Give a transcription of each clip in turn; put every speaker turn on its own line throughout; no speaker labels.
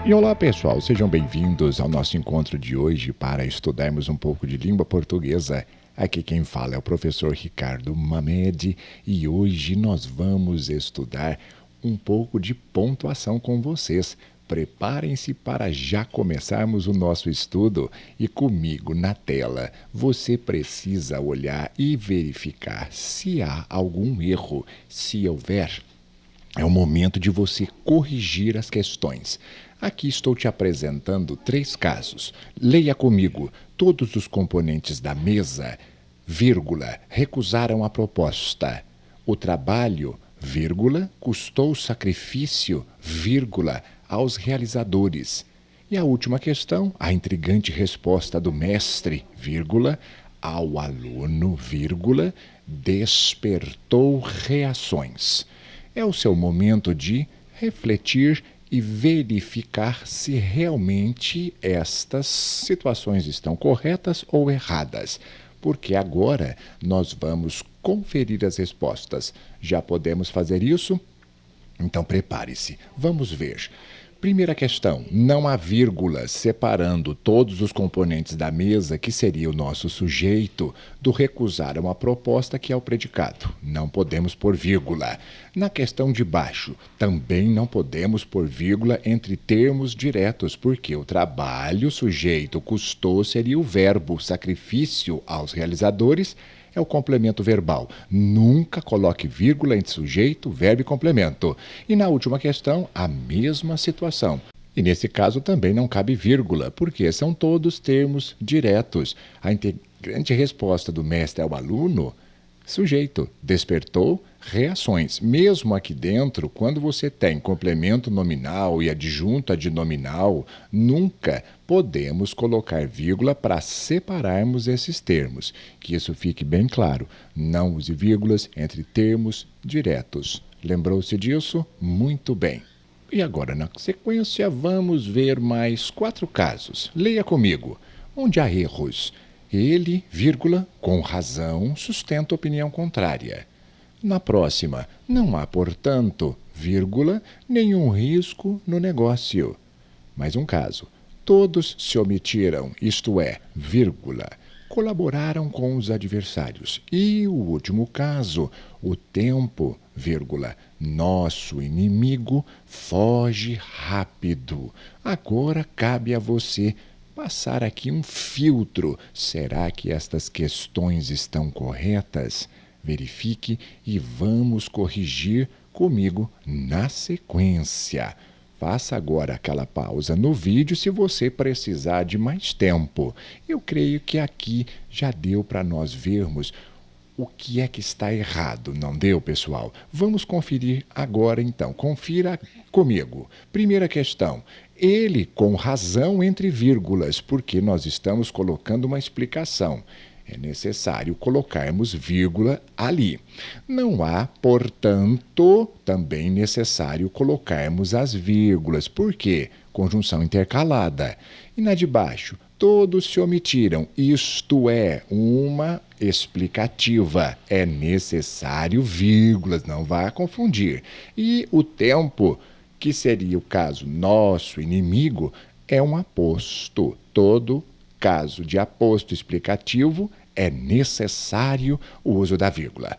E olá pessoal, sejam bem-vindos ao nosso encontro de hoje para estudarmos um pouco de língua portuguesa. Aqui quem fala é o professor Ricardo Mamed e hoje nós vamos estudar um pouco de pontuação com vocês. Preparem-se para já começarmos o nosso estudo e comigo na tela você precisa olhar e verificar se há algum erro. Se houver, é o momento de você corrigir as questões. Aqui estou te apresentando 3 casos. Leia comigo. Todos os componentes da mesa, vírgula, recusaram a proposta. O trabalho, vírgula, custou sacrifício, vírgula, aos realizadores. E a última questão, a intrigante resposta do mestre, vírgula, ao aluno, vírgula, despertou reações. É o seu momento de refletir e verificar se realmente estas situações estão corretas ou erradas, porque agora nós vamos conferir as respostas. Já podemos fazer isso? Então prepare-se. Vamos ver. Primeira questão, não há vírgula separando todos os componentes da mesa, que seria o nosso sujeito, do recusar uma proposta, que é o predicado. Não podemos pôr vírgula. Na questão de baixo, também não podemos pôr vírgula entre termos diretos, porque o trabalho, sujeito, custou seria o verbo, sacrifício aos realizadores, é o complemento verbal. Nunca coloque vírgula entre sujeito, verbo e complemento. E na última questão, a mesma situação. E nesse caso também não cabe vírgula, porque são todos termos diretos. A integrante resposta do mestre ao aluno, sujeito, despertou reações. Mesmo aqui dentro, quando você tem complemento nominal e adjunto adnominal, nunca podemos colocar vírgula para separarmos esses termos. Que isso fique bem claro. Não use vírgulas entre termos diretos. Lembrou-se disso? Muito bem. E agora, na sequência, vamos ver mais 4 casos. Leia comigo. Onde há erros? Ele, vírgula, com razão, sustenta opinião contrária. Na próxima, não há, portanto, vírgula, nenhum risco no negócio. Mais um caso. Todos se omitiram, isto é, vírgula, colaboraram com os adversários. E o último caso, o tempo, vírgula, nosso inimigo foge rápido. Agora cabe a você passar aqui um filtro. Será que estas questões estão corretas? Verifique e vamos corrigir comigo na sequência. Faça agora aquela pausa no vídeo se você precisar de mais tempo. Eu creio que aqui já deu para nós vermos o que é que está errado, não deu, pessoal? Vamos conferir agora, então. Confira comigo. Primeira questão. Ele, com razão entre vírgulas, porque nós estamos colocando uma explicação. É necessário colocarmos vírgula ali. Não há, portanto, também necessário colocarmos as vírgulas. Por quê? Conjunção intercalada. E na de baixo, todos se omitiram. Isto é uma explicativa. É necessário vírgulas, não vá confundir. E o tempo, que seria o caso nosso inimigo, é um aposto. Todo caso de aposto explicativo é necessário o uso da vírgula.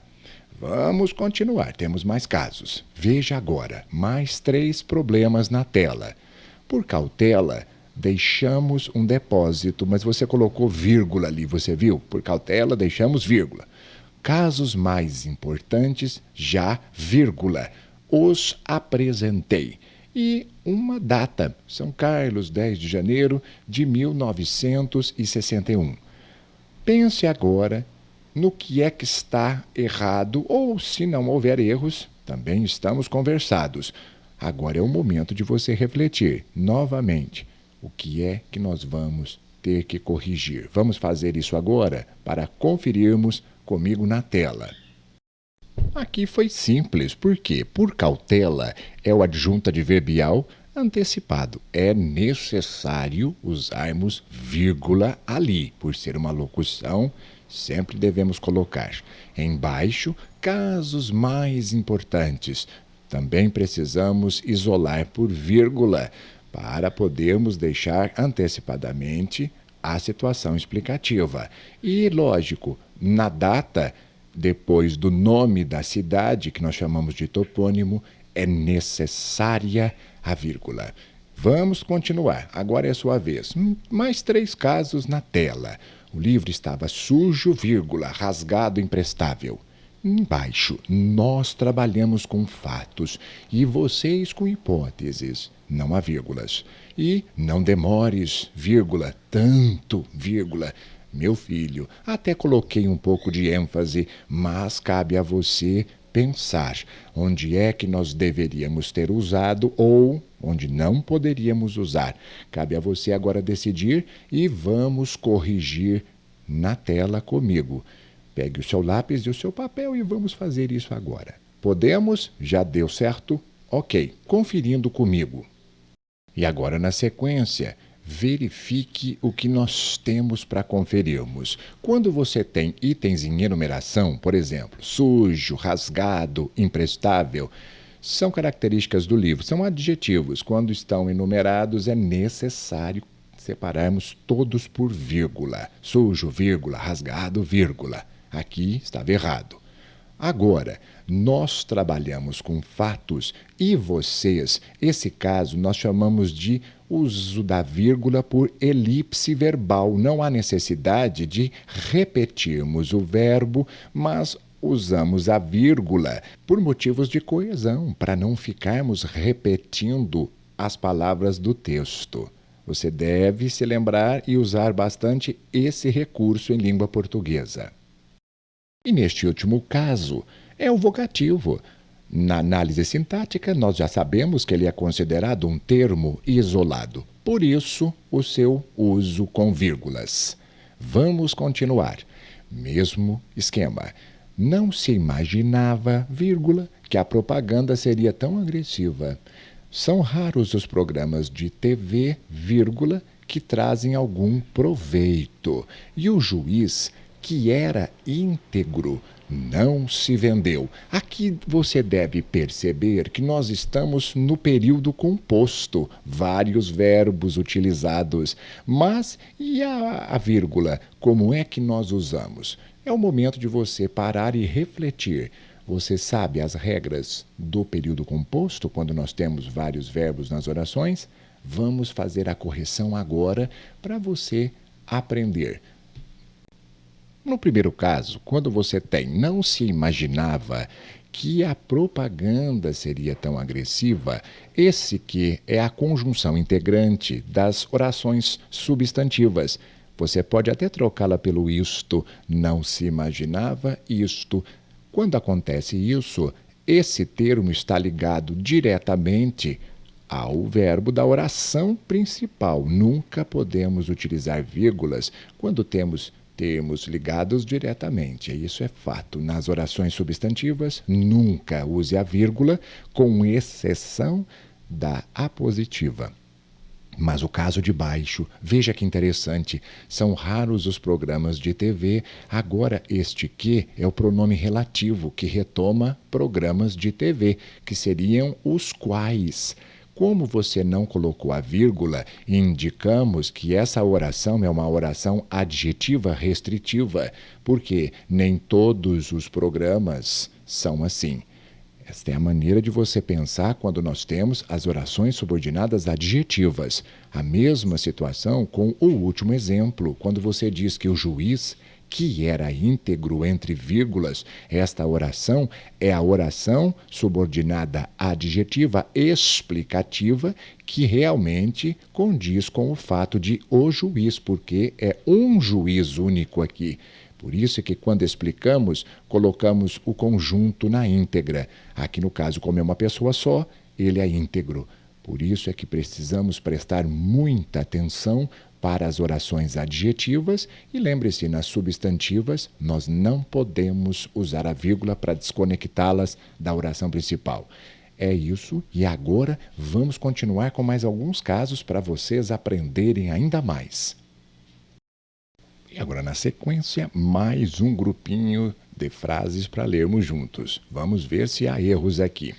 Vamos continuar, temos mais casos. Veja agora, mais 3 problemas na tela. Por cautela, deixamos um depósito, mas você colocou vírgula ali, você viu? Por cautela, deixamos vírgula. Casos mais importantes, já vírgula. Os apresentei. E uma data, São Carlos, 10 de janeiro de 1961. Pense agora no que é que está errado, ou se não houver erros, também estamos conversados. Agora é o momento de você refletir novamente o que é que nós vamos ter que corrigir. Vamos fazer isso agora para conferirmos comigo na tela. Aqui foi simples, porque por cautela é o adjunto adverbial antecipado. É necessário usarmos vírgula ali, por ser uma locução, sempre devemos colocar. Embaixo, casos mais importantes. Também precisamos isolar por vírgula, para podermos deixar antecipadamente a situação explicativa. E, lógico, na data, depois do nome da cidade, que nós chamamos de topônimo, é necessária a vírgula. Vamos continuar. Agora é a sua vez. Mais 3 casos na tela. O livro estava sujo, vírgula, rasgado, imprestável. Embaixo, nós trabalhamos com fatos e vocês com hipóteses, não há vírgulas. E não demores, vírgula, tanto, vírgula. Meu filho, até coloquei um pouco de ênfase, mas cabe a você pensar onde é que nós deveríamos ter usado ou onde não poderíamos usar. Cabe a você agora decidir e vamos corrigir na tela comigo. Pegue o seu lápis e o seu papel e vamos fazer isso agora. Podemos? Já deu certo? Ok, conferindo comigo. E agora, na sequência, verifique o que nós temos para conferirmos. Quando você tem itens em enumeração, por exemplo, sujo, rasgado, imprestável, são características do livro, são adjetivos. Quando estão enumerados, é necessário separarmos todos por vírgula. Sujo, vírgula, rasgado, vírgula. Aqui estava errado. Agora, nós trabalhamos com fatos e vocês, esse caso nós chamamos de uso da vírgula por elipse verbal. Não há necessidade de repetirmos o verbo, mas usamos a vírgula por motivos de coesão, para não ficarmos repetindo as palavras do texto. Você deve se lembrar e usar bastante esse recurso em língua portuguesa. E neste último caso, é o vocativo. Na análise sintática, nós já sabemos que ele é considerado um termo isolado. Por isso, o seu uso com vírgulas. Vamos continuar. Mesmo esquema. Não se imaginava, vírgula, que a propaganda seria tão agressiva. São raros os programas de TV, vírgula, que trazem algum proveito. E o juiz, que era íntegro, não se vendeu. Aqui você deve perceber que nós estamos no período composto, vários verbos utilizados. Mas e a vírgula? Como é que nós usamos? É o momento de você parar e refletir. Você sabe as regras do período composto, quando nós temos vários verbos nas orações? Vamos fazer a correção agora para você aprender. No primeiro caso, quando você tem não se imaginava que a propaganda seria tão agressiva, esse que é a conjunção integrante das orações substantivas. Você pode até trocá-la pelo isto, não se imaginava isto. Quando acontece isso, esse termo está ligado diretamente ao verbo da oração principal. Nunca podemos utilizar vírgulas quando temos termos ligados diretamente. Isso é fato. Nas orações substantivas, nunca use a vírgula, com exceção da apositiva. Mas o caso de baixo, veja que interessante, são raros os programas de TV. Agora, este que é o pronome relativo, que retoma programas de TV, que seriam os quais. Como você não colocou a vírgula, indicamos que essa oração é uma oração adjetiva restritiva, porque nem todos os programas são assim. Esta é a maneira de você pensar quando nós temos as orações subordinadas adjetivas. A mesma situação com o último exemplo, quando você diz que o juiz, que era íntegro entre vírgulas, esta oração é a oração subordinada adjetiva explicativa que realmente condiz com o fato de o juiz, porque é um juiz único aqui. Por isso é que quando explicamos, colocamos o conjunto na íntegra. Aqui no caso, como é uma pessoa só, ele é íntegro. Por isso é que precisamos prestar muita atenção para as orações adjetivas e lembre-se, nas substantivas, nós não podemos usar a vírgula para desconectá-las da oração principal. É isso, e agora vamos continuar com mais alguns casos para vocês aprenderem ainda mais. E agora, na sequência, mais um grupinho de frases para lermos juntos. Vamos ver se há erros aqui.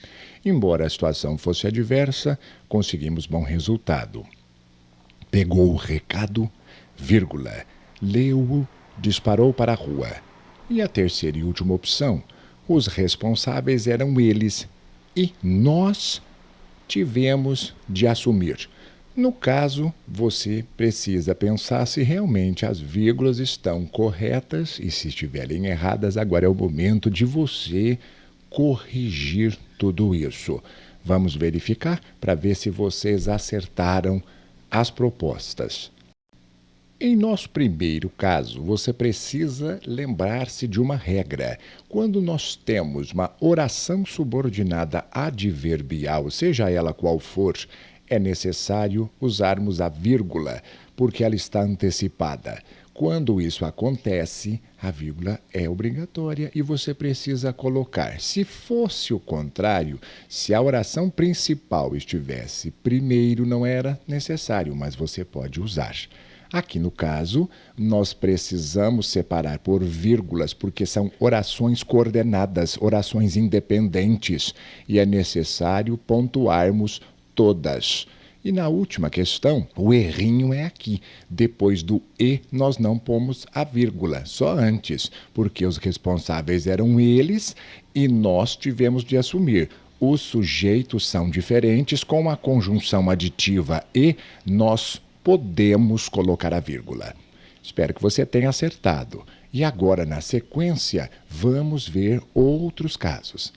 Embora a situação fosse adversa, conseguimos bom resultado. Pegou o recado, vírgula, leu-o, disparou para a rua. E a terceira e última opção, os responsáveis eram eles e nós tivemos de assumir. No caso, você precisa pensar se realmente as vírgulas estão corretas e se estiverem erradas, agora é o momento de você corrigir tudo isso. Vamos verificar para ver se vocês acertaram as propostas. Em nosso primeiro caso, você precisa lembrar-se de uma regra. Quando nós temos uma oração subordinada adverbial, seja ela qual for, é necessário usarmos a vírgula, porque ela está antecipada. Quando isso acontece, a vírgula é obrigatória e você precisa colocar. Se fosse o contrário, se a oração principal estivesse primeiro, não era necessário, mas você pode usar. Aqui no caso, nós precisamos separar por vírgulas, porque são orações coordenadas, orações independentes, e é necessário pontuarmos todas. E na última questão, o errinho é aqui. Depois do e, nós não pomos a vírgula, só antes, porque os responsáveis eram eles e nós tivemos de assumir. Os sujeitos são diferentes, com a conjunção aditiva e, nós podemos colocar a vírgula. Espero que você tenha acertado. E agora, na sequência, vamos ver outros casos.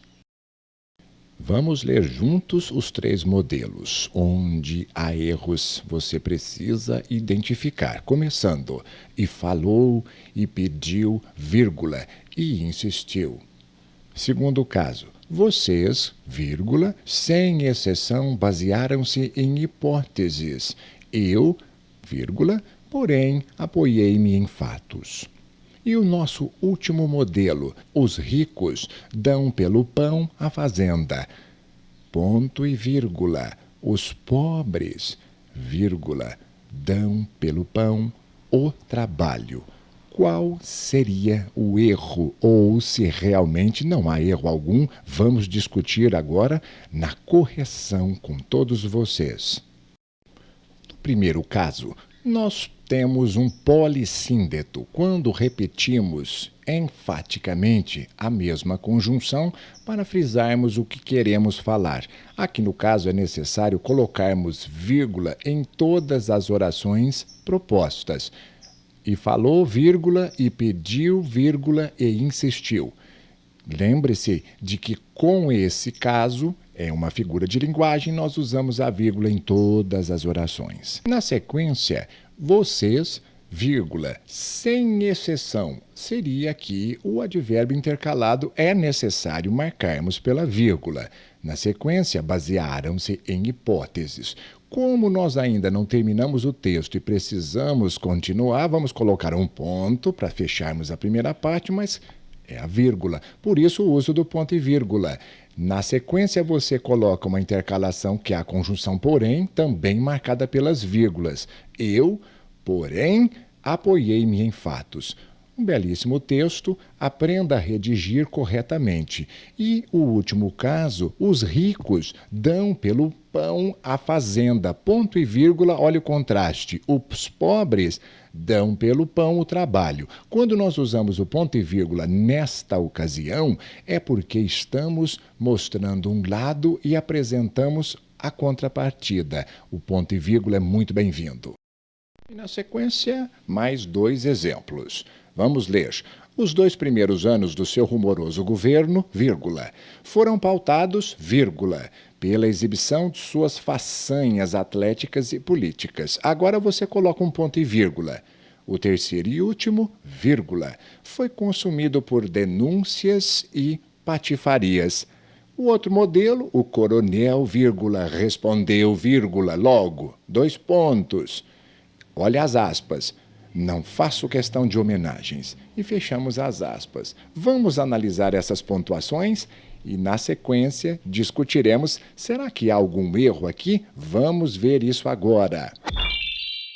Vamos ler juntos os 3 modelos, onde há erros você precisa identificar. Começando, e falou, e pediu, vírgula, e insistiu. Segundo caso, vocês, vírgula, sem exceção, basearam-se em hipóteses. Eu, vírgula, porém, apoiei-me em fatos. E o nosso último modelo, os ricos dão pelo pão a fazenda. Ponto e vírgula, os pobres, vírgula, dão pelo pão o trabalho. Qual seria o erro? Ou se realmente não há erro algum, vamos discutir agora na correção com todos vocês. No primeiro caso, nós temos um polissíndeto, quando repetimos enfaticamente a mesma conjunção para frisarmos o que queremos falar. Aqui no caso é necessário colocarmos vírgula em todas as orações propostas. E falou, vírgula, e pediu, vírgula, e insistiu. Lembre-se de que com esse caso, é uma figura de linguagem, nós usamos a vírgula em todas as orações. Na sequência, vocês, vírgula, sem exceção, seria aqui o advérbio intercalado, é necessário marcarmos pela vírgula. Na sequência, basearam-se em hipóteses. Como nós ainda não terminamos o texto e precisamos continuar, vamos colocar um ponto para fecharmos a primeira parte, mas é a vírgula. Por isso, o uso do ponto e vírgula. Na sequência, você coloca uma intercalação, que é a conjunção porém, também marcada pelas vírgulas. Eu, porém, apoiei-me em fatos. Um belíssimo texto, aprenda a redigir corretamente. E o último caso, os ricos dão pelo pão a fazenda. Ponto e vírgula, olha o contraste. Os pobres dão pelo pão o trabalho. Quando nós usamos o ponto e vírgula nesta ocasião, é porque estamos mostrando um lado e apresentamos a contrapartida. O ponto e vírgula é muito bem-vindo. E na sequência, mais 2 exemplos. Vamos ler. Os 2 primeiros anos do seu rumoroso governo, vírgula, foram pautados, vírgula, pela exibição de suas façanhas atléticas e políticas. Agora você coloca um ponto e vírgula. O terceiro e último, vírgula, foi consumido por denúncias e patifarias. O outro modelo, o coronel, vírgula, respondeu, vírgula, logo, 2 pontos. Olha as aspas. Não faço questão de homenagens. E fechamos as aspas. Vamos analisar essas pontuações e, na sequência, discutiremos, será que há algum erro aqui? Vamos ver isso agora.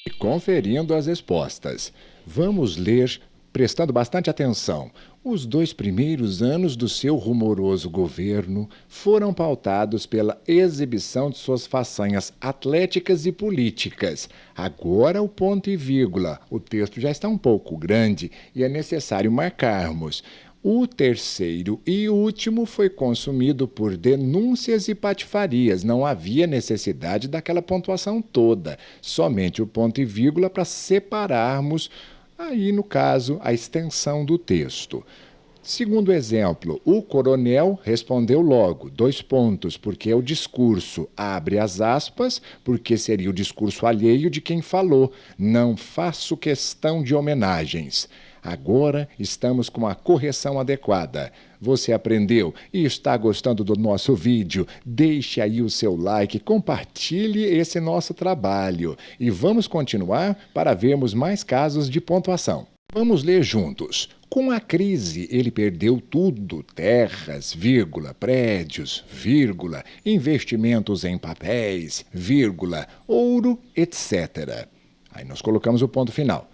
E conferindo as respostas, vamos ler prestando bastante atenção. Os 2 primeiros anos do seu rumoroso governo foram pautados pela exibição de suas façanhas atléticas e políticas. Agora o ponto e vírgula. O texto já está um pouco grande e é necessário marcarmos. O terceiro e último foi consumido por denúncias e patifarias. Não havia necessidade daquela pontuação toda, somente o ponto e vírgula para separarmos, aí no caso, a extensão do texto. Segundo exemplo, o coronel respondeu logo, 2 pontos, porque é o discurso, abre as aspas, porque seria o discurso alheio de quem falou. Não faço questão de homenagens. Agora estamos com a correção adequada. Você aprendeu e está gostando do nosso vídeo? Deixe aí o seu like, compartilhe esse nosso trabalho. E vamos continuar para vermos mais casos de pontuação. Vamos ler juntos. Com a crise, ele perdeu tudo: terras, vírgula, prédios, vírgula, investimentos em papéis, vírgula, ouro, etc. Aí nós colocamos o ponto final.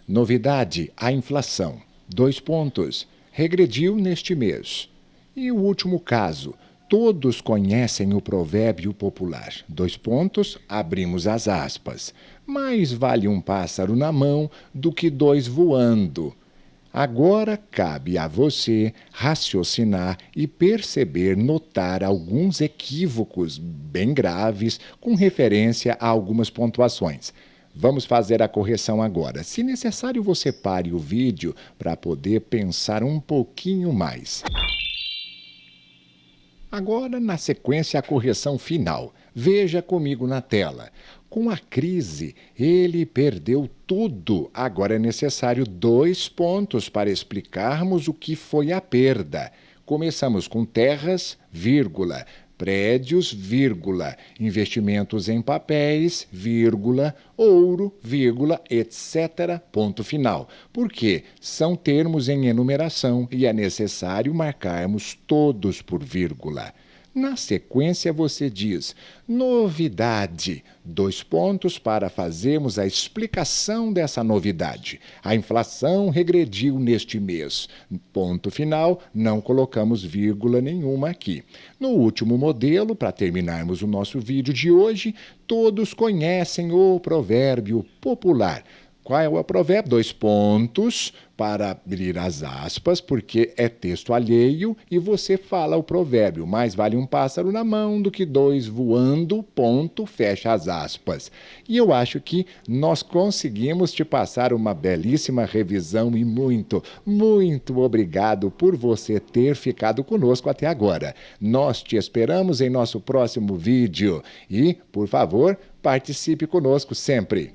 Novidade, a inflação. 2 pontos. Regrediu neste mês. E o último caso. Todos conhecem o provérbio popular. 2 pontos, abrimos as aspas. Mais vale um pássaro na mão do que 2 voando. Agora cabe a você raciocinar e perceber, notar alguns equívocos bem graves com referência a algumas pontuações. Vamos fazer a correção agora. Se necessário, você pare o vídeo para poder pensar um pouquinho mais. Agora, na sequência, a correção final. Veja comigo na tela. Com a crise, ele perdeu tudo. Agora é necessário 2 pontos para explicarmos o que foi a perda. Começamos com terras, vírgula, prédios, vírgula, investimentos em papéis, vírgula, ouro, vírgula, etc., ponto final. Por quê? São termos em enumeração e é necessário marcarmos todos por vírgula. Na sequência, você diz novidade, 2 pontos para fazermos a explicação dessa novidade. A inflação regrediu neste mês. Ponto final, não colocamos vírgula nenhuma aqui. No último modelo, para terminarmos o nosso vídeo de hoje, todos conhecem o provérbio popular. Qual é o provérbio? 2 pontos para abrir as aspas, porque é texto alheio e você fala o provérbio. Mais vale um pássaro na mão do que 2 voando, ponto, fecha as aspas. E eu acho que nós conseguimos te passar uma belíssima revisão e muito, muito obrigado por você ter ficado conosco até agora. Nós te esperamos em nosso próximo vídeo e, por favor, participe conosco sempre.